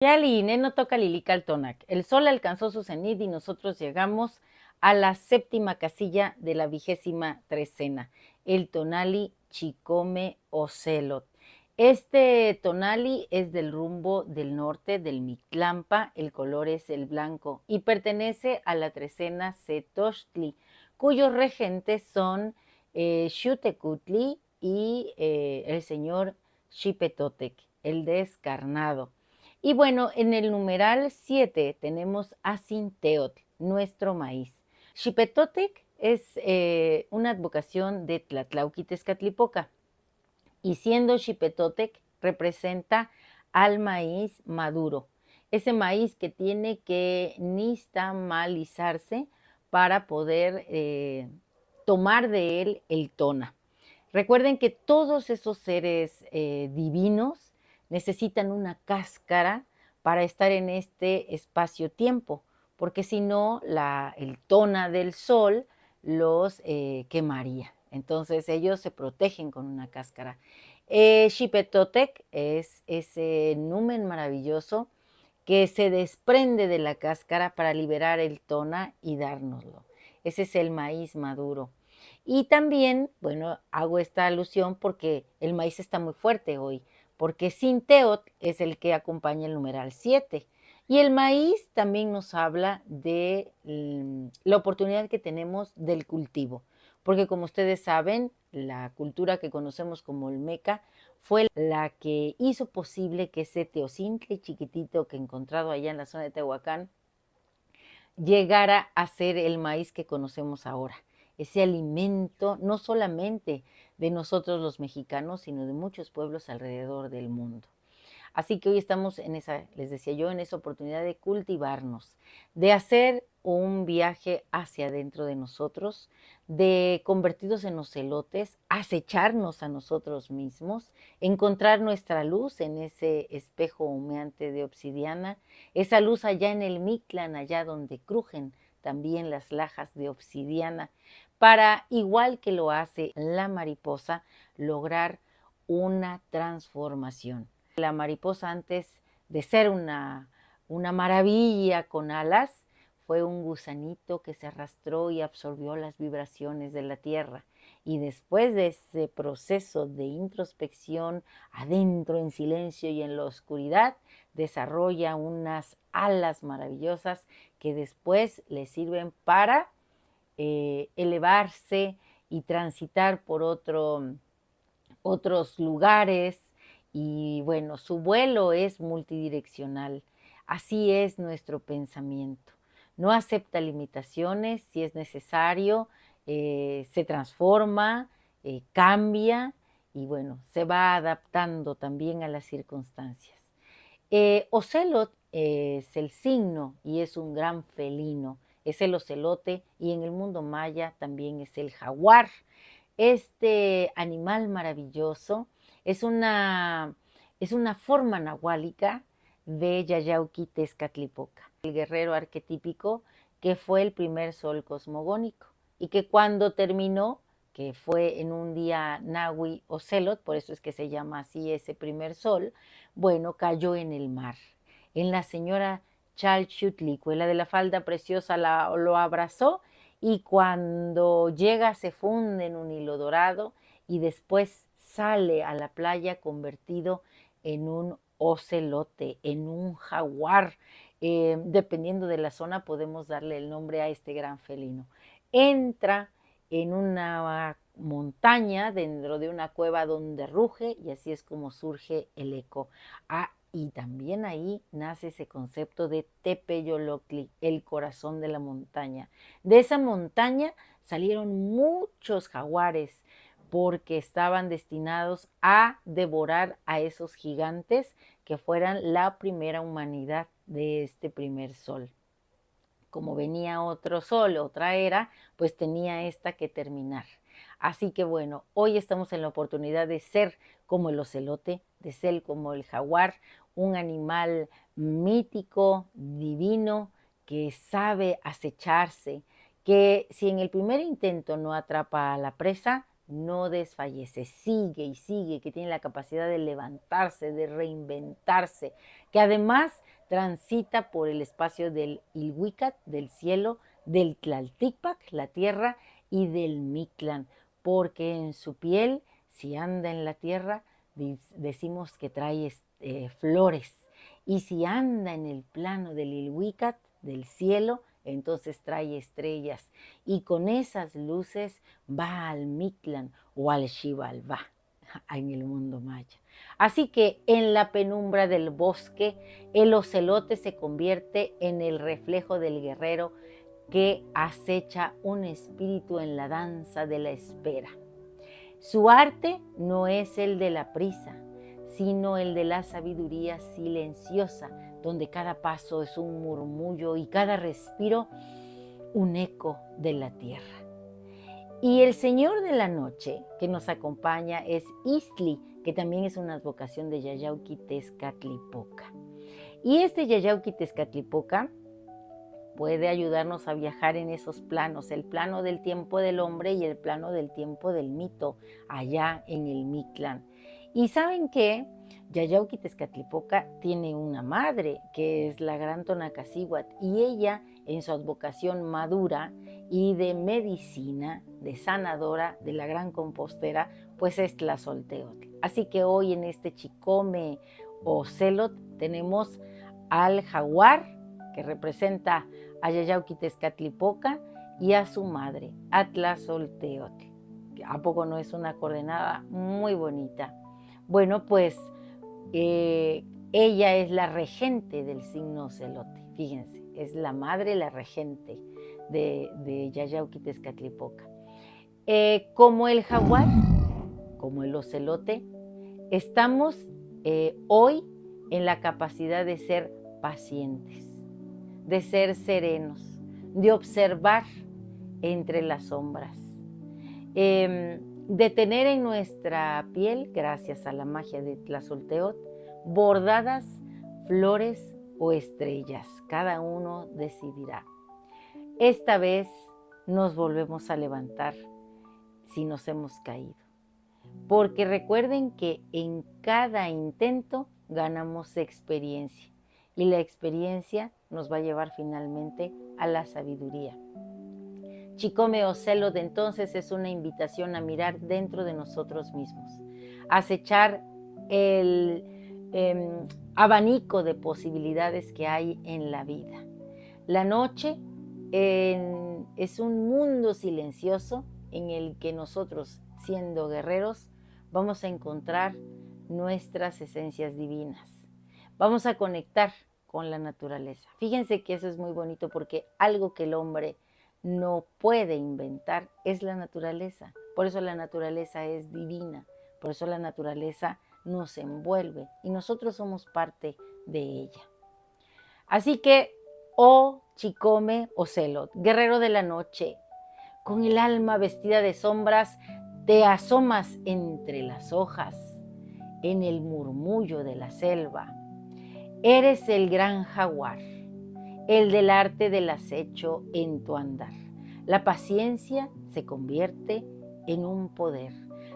Yali, Neno toca Lilical El sol alcanzó su cenit y nosotros llegamos a la séptima casilla de la 23ª, el tonali Chicome Ocelot. Este tonali es del rumbo del norte del Mictlampa, el color es el blanco y pertenece a la trecena Setochtli, cuyos regentes son Xutecutli y el señor Xipetotec, el descarnado. Y bueno, en el numeral 7 tenemos Asinteotl, nuestro maíz. Xipetotec es una advocación de Tlatlauquitezcatlipoca y siendo Xipetotec representa al maíz maduro, ese maíz que tiene que nixtamalizarse para poder tomar de él el tona. Recuerden que todos esos seres divinos necesitan una cáscara para estar en este espacio-tiempo, porque si no, el tona del sol los quemaría. Entonces ellos se protegen con una cáscara. Xipetotec es ese numen maravilloso que se desprende de la cáscara para liberar el tona y dárnoslo. Ese es el maíz maduro. Y también, bueno, hago esta alusión porque el maíz está muy fuerte hoy, porque Sinteot es el que acompaña el numeral 7. Y el maíz también nos habla de la oportunidad que tenemos del cultivo, porque como ustedes saben, la cultura que conocemos como Olmeca fue la que hizo posible que ese teocintle chiquitito que he encontrado allá en la zona de Tehuacán llegara a ser el maíz que conocemos ahora. Ese alimento no solamente de nosotros los mexicanos, sino de muchos pueblos alrededor del mundo. Así que hoy estamos en esa, les decía yo, en esa oportunidad de cultivarnos, de hacer un viaje hacia adentro de nosotros, de convertidos en ocelotes, acecharnos a nosotros mismos, encontrar nuestra luz en ese espejo humeante de obsidiana, esa luz allá en el Mictlán, allá donde crujen también las lajas de obsidiana, para, igual que lo hace la mariposa, lograr una transformación. La mariposa, antes de ser una maravilla con alas, fue un gusanito que se arrastró y absorbió las vibraciones de la tierra. Y después de ese proceso de introspección, adentro en silencio y en la oscuridad, desarrolla unas alas maravillosas que después le sirven para elevarse y transitar por otros lugares. Y bueno, su vuelo es multidireccional. Así es nuestro pensamiento. No acepta limitaciones, si es necesario, se transforma, cambia y bueno, se va adaptando también a las circunstancias. Ocelot es el signo y es un gran felino. Es el ocelote y en el mundo maya también es el jaguar. Este animal maravilloso es una forma nahuálica de Yayauquitezcatlipoca, el guerrero arquetípico que fue el primer sol cosmogónico y que cuando terminó, que fue en un día Nahui Ocelot, por eso es que se llama así ese primer sol, bueno, cayó en el mar. En la señora Chalchutlicuela de la falda preciosa lo abrazó y cuando llega se funde en un hilo dorado y después sale a la playa convertido en un ocelote, en un jaguar. Dependiendo de la zona podemos darle el nombre a este gran felino. Entra en una montaña dentro de una cueva donde ruge y así es como surge el eco. Y también ahí nace ese concepto de Tepeyoloctli, el corazón de la montaña. De esa montaña salieron muchos jaguares porque estaban destinados a devorar a esos gigantes que fueran la primera humanidad de este primer sol. Como venía otro sol, otra era, pues tenía esta que terminar. Así que bueno, hoy estamos en la oportunidad de ser como el ocelote, de ser como el jaguar, un animal mítico, divino, que sabe acecharse, que si en el primer intento no atrapa a la presa, no desfallece, sigue y sigue, que tiene la capacidad de levantarse, de reinventarse, que además transita por el espacio del Ilhuicat, del cielo, del Tlaltípac, la tierra, y del Mictlán, porque en su piel, si anda en la tierra, decimos que trae flores, y si anda en el plano del Ilhuicat, del cielo, entonces trae estrellas, y con esas luces va al Mictlán o al Xibalbá en el mundo maya. Así que en la penumbra del bosque, el ocelote se convierte en el reflejo del guerrero que acecha un espíritu en la danza de la espera. Su arte no es el de la prisa, sino el de la sabiduría silenciosa, donde cada paso es un murmullo y cada respiro un eco de la tierra. Y el Señor de la Noche que nos acompaña es Istli, que también es una advocación de Yayauquitezcatlipoca. Y este Yayauquitezcatlipoca puede ayudarnos a viajar en esos planos, el plano del tiempo del hombre y el plano del tiempo del mito, allá en el Mictlán. Y ¿saben qué? Yayauquitezcatlipoca tiene una madre, que es la gran Tonacacíhuatl, y ella, en su advocación madura y de medicina, de sanadora, de la gran compostera, pues es Tlazolteotl. Así que hoy en este Chicome o Celot tenemos al jaguar, que representa a Yayauquitezcatlipoca, y a su madre, a Tlazolteotl. ¿A poco no es una coordenada muy bonita? Bueno, pues ella es la regente del signo ocelote, fíjense, es la madre, la regente de Yayauquitezcatlipoca. Como el jaguar, como el ocelote, estamos hoy en la capacidad de ser pacientes, de ser serenos, de observar entre las sombras, de tener en nuestra piel, gracias a la magia de Tlazolteotl, bordadas flores o estrellas. Cada uno decidirá. Esta vez nos volvemos a levantar si nos hemos caído, porque recuerden que en cada intento ganamos experiencia, y la experiencia nos va a llevar finalmente a la sabiduría. Chicome o Celot entonces es una invitación a mirar dentro de nosotros mismos, a acechar el abanico de posibilidades que hay en la vida. La noche es un mundo silencioso en el que nosotros, siendo guerreros, vamos a encontrar nuestras esencias divinas. Vamos a conectar con la naturaleza. Fíjense que eso es muy bonito, porque algo que el hombre no puede inventar es la naturaleza. Por eso la naturaleza es divina, por eso la naturaleza nos envuelve y nosotros somos parte de ella. Así que, oh Chicome o Celot, guerrero de la noche, con el alma vestida de sombras, te asomas entre las hojas, en el murmullo de la selva. Eres el gran jaguar, el del arte del acecho en tu andar. La paciencia se convierte en un poder.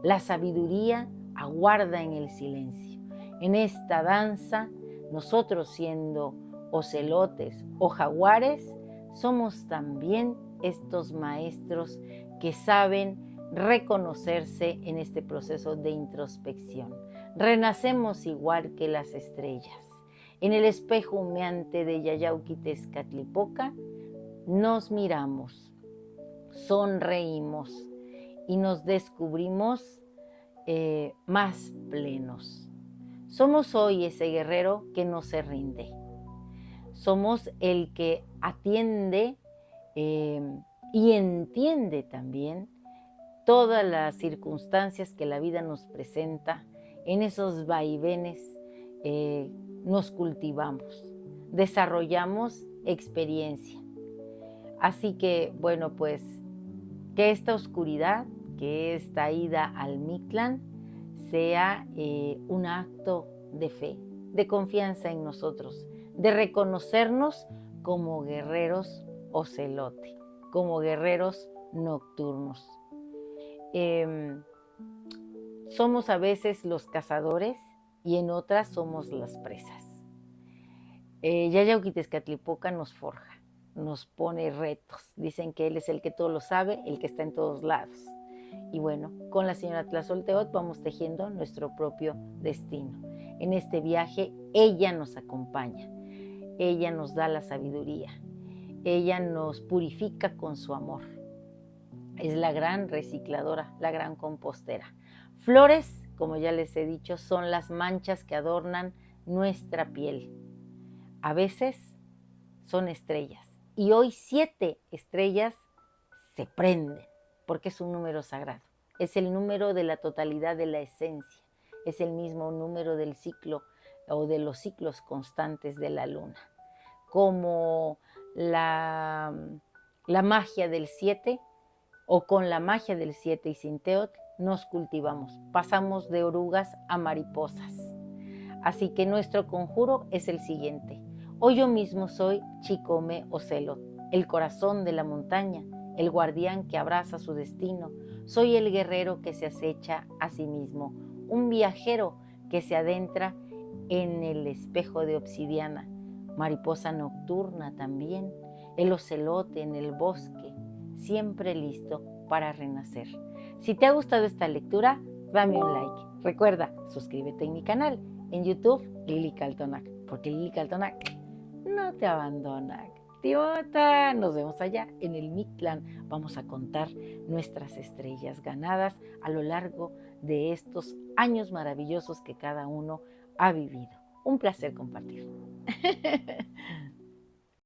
La sabiduría aguarda en el silencio. En esta danza, nosotros, siendo ocelotes o jaguares, somos también estos maestros que saben reconocerse en este proceso de introspección. Renacemos igual que las estrellas. En el espejo humeante de Yayauquitezcatlipoca nos miramos, sonreímos y nos descubrimos más plenos. Somos hoy ese guerrero que no se rinde. Somos el que atiende y entiende también todas las circunstancias que la vida nos presenta. En esos vaivenes nos cultivamos, desarrollamos experiencia. Así que, bueno, pues, que esta oscuridad, que esta ida al Mictlán, sea un acto de fe, de confianza en nosotros, de reconocernos como guerreros ocelote, como guerreros nocturnos. Somos a veces los cazadores y en otras somos las presas. Yayauquitezcatlipoca nos forja, nos pone retos. Dicen que Él es el que todo lo sabe, el que está en todos lados. Y bueno, con la señora Tlazolteotl vamos tejiendo nuestro propio destino. En este viaje, ella nos acompaña, ella nos da la sabiduría, ella nos purifica con su amor. Es la gran recicladora, la gran compostera. Flores, como ya les he dicho, son las manchas que adornan nuestra piel. A veces son estrellas. Y hoy 7 estrellas se prenden, porque es un número sagrado. Es el número de la totalidad de la esencia. Es el mismo número del ciclo o de los ciclos constantes de la luna. Como la magia del 7, o con la magia del 7 y sin Teotl, nos cultivamos. Pasamos de orugas a mariposas. Así que nuestro conjuro es el siguiente. Hoy yo mismo soy Chicome Ocelot, el corazón de la montaña, el guardián que abraza su destino. Soy el guerrero que se acecha a sí mismo, un viajero que se adentra en el espejo de obsidiana, mariposa nocturna también, el ocelote en el bosque, siempre listo para renacer. Si te ha gustado esta lectura, dame un like. Recuerda, suscríbete en mi canal en YouTube, Lili Caltonac, porque Lili Caltonac no te abandona. Activota, nos vemos allá en el Mictlán. Vamos a contar nuestras estrellas ganadas a lo largo de estos años maravillosos que cada uno ha vivido. Un placer compartir.